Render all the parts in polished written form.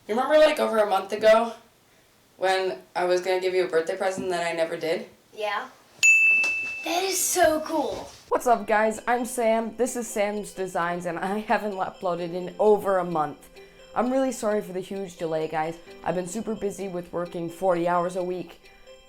You remember like over a month ago when I was going to give you a birthday present that I never did? Yeah. That is so cool. What's up guys, I'm Sam, this is Sam's Designs, and I haven't uploaded in over a month. I'm really sorry for the huge delay guys. I've been super busy with working 40 hours a week,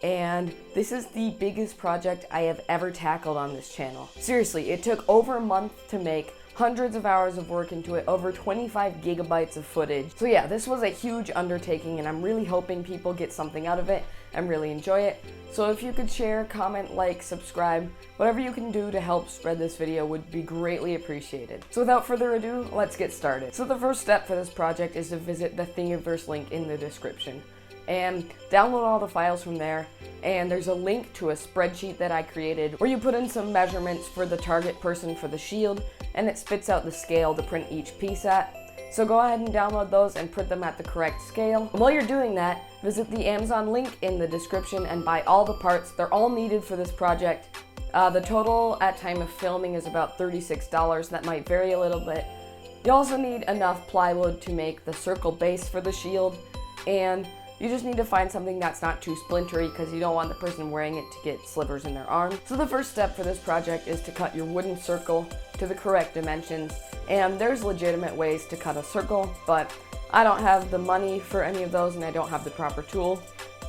and this is the biggest project I have ever tackled on this channel. Seriously, it took over a month to make, hundreds of hours of work into it, over 25 gigabytes of footage. So yeah, this was a huge undertaking and I'm really hoping people get something out of it and really enjoy it. So if you could share, comment, like, subscribe, whatever you can do to help spread this video would be greatly appreciated. So without further ado, let's get started. So the first step for this project is to visit the Thingiverse link in the description and download all the files from there, and there's a link to a spreadsheet that I created where you put in some measurements for the target person for the shield, and it spits out the scale to print each piece at. So go ahead and download those and print them at the correct scale. And while you're doing that, visit the Amazon link in the description and buy all the parts. They're all needed for this project. The total at time of filming is about $36. That might vary a little bit. You also need enough plywood to make the circle base for the shield, and you just need to find something that's not too splintery because you don't want the person wearing it to get slivers in their arm. So the first step for this project is to cut your wooden circle to the correct dimensions. And there's legitimate ways to cut a circle, but I don't have the money for any of those and I don't have the proper tool.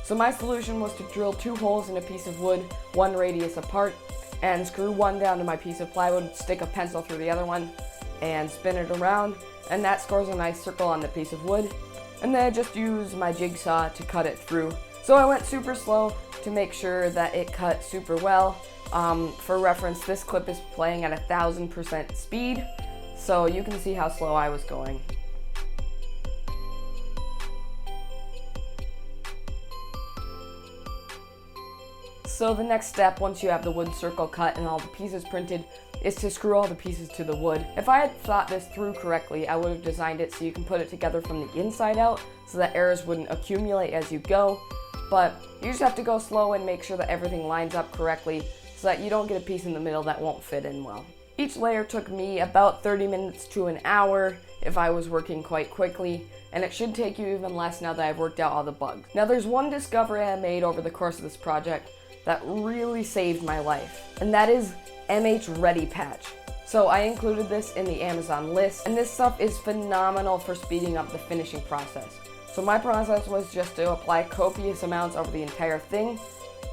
So my solution was to drill 2 holes in a piece of wood, 1 radius apart, and screw one down to my piece of plywood, stick a pencil through the other one, and spin it around, and that scores a nice circle on the piece of wood. And then I just use my jigsaw to cut it through. So I went super slow to make sure that it cut super well. For reference, this clip is playing at 1000% speed, so you can see how slow I was going. So the next step, once you have the wood circle cut and all the pieces printed, is to screw all the pieces to the wood. If I had thought this through correctly, I would have designed it so you can put it together from the inside out so that errors wouldn't accumulate as you go. But you just have to go slow and make sure that everything lines up correctly so that you don't get a piece in the middle that won't fit in well. Each layer took me about 30 minutes to an hour if I was working quite quickly, and it should take you even less now that I've worked out all the bugs. Now there's one discovery I made over the course of this project that really saved my life, and that is MH Ready Patch. So I included this in the Amazon list, and this stuff is phenomenal for speeding up the finishing process. So my process was just to apply copious amounts over the entire thing,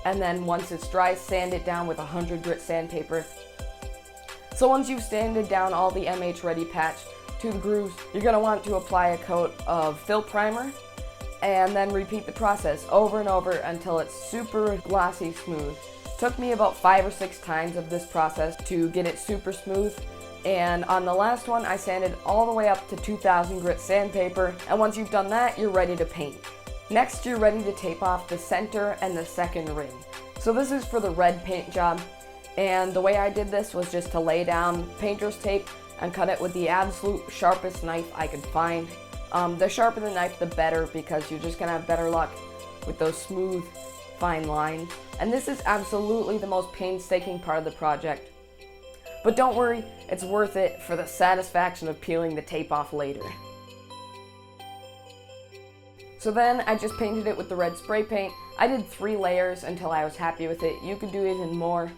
and then once it's dry, sand it down with 100 grit sandpaper. So once you've sanded down all the MH Ready Patch to the grooves, you're going to want to apply a coat of fill primer, and then repeat the process over and over until it's super glossy smooth. Took me about 5 or 6 times of this process to get it super smooth, and on the last one I sanded all the way up to 2000 grit sandpaper, and once you've done that, you're ready to paint. Next, you're ready to tape off the center and the second ring. So this is for the red paint job, and the way I did this was just to lay down painter's tape and cut it with the absolute sharpest knife I could find. The sharper the knife, the better, because you're just gonna have better luck with those smooth, fine lines. And this is absolutely the most painstaking part of the project. But don't worry, it's worth it for the satisfaction of peeling the tape off later. So then I just painted it with the red spray paint. I did 3 layers until I was happy with it. You could do even more.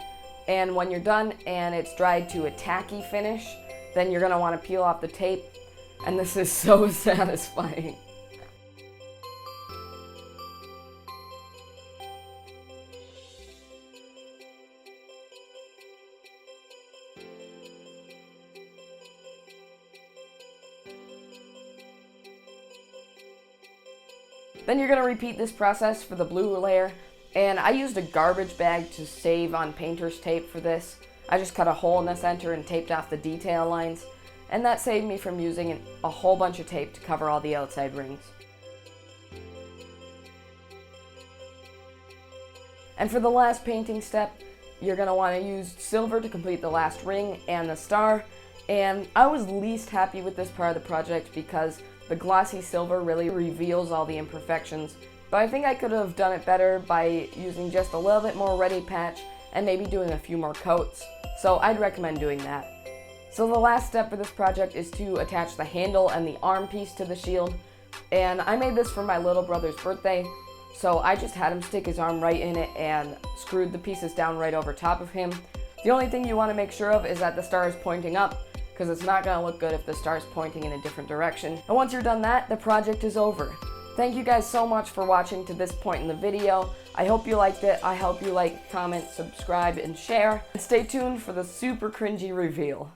And when you're done and it's dried to a tacky finish, then you're gonna wanna peel off the tape. And this is so satisfying. Then you're going to repeat this process for the blue layer, and I used a garbage bag to save on painter's tape for this. I just cut a hole in the center and taped off the detail lines, and that saved me from using a whole bunch of tape to cover all the outside rings. And for the last painting step, you're going to want to use silver to complete the last ring and the star, and I was least happy with this part of the project because the glossy silver really reveals all the imperfections, but I think I could have done it better by using just a little bit more Ready Patch and maybe doing a few more coats. So I'd recommend doing that. So the last step for this project is to attach the handle and the arm piece to the shield. And I made this for my little brother's birthday, so I just had him stick his arm right in it and screwed the pieces down right over top of him. The only thing you want to make sure of is that the star is pointing up, because it's not going to look good if the star is pointing in a different direction. And once you're done that, the project is over. Thank you guys so much for watching to this point in the video. I hope you liked it. I hope you like, comment, subscribe, and share. And stay tuned for the super cringy reveal.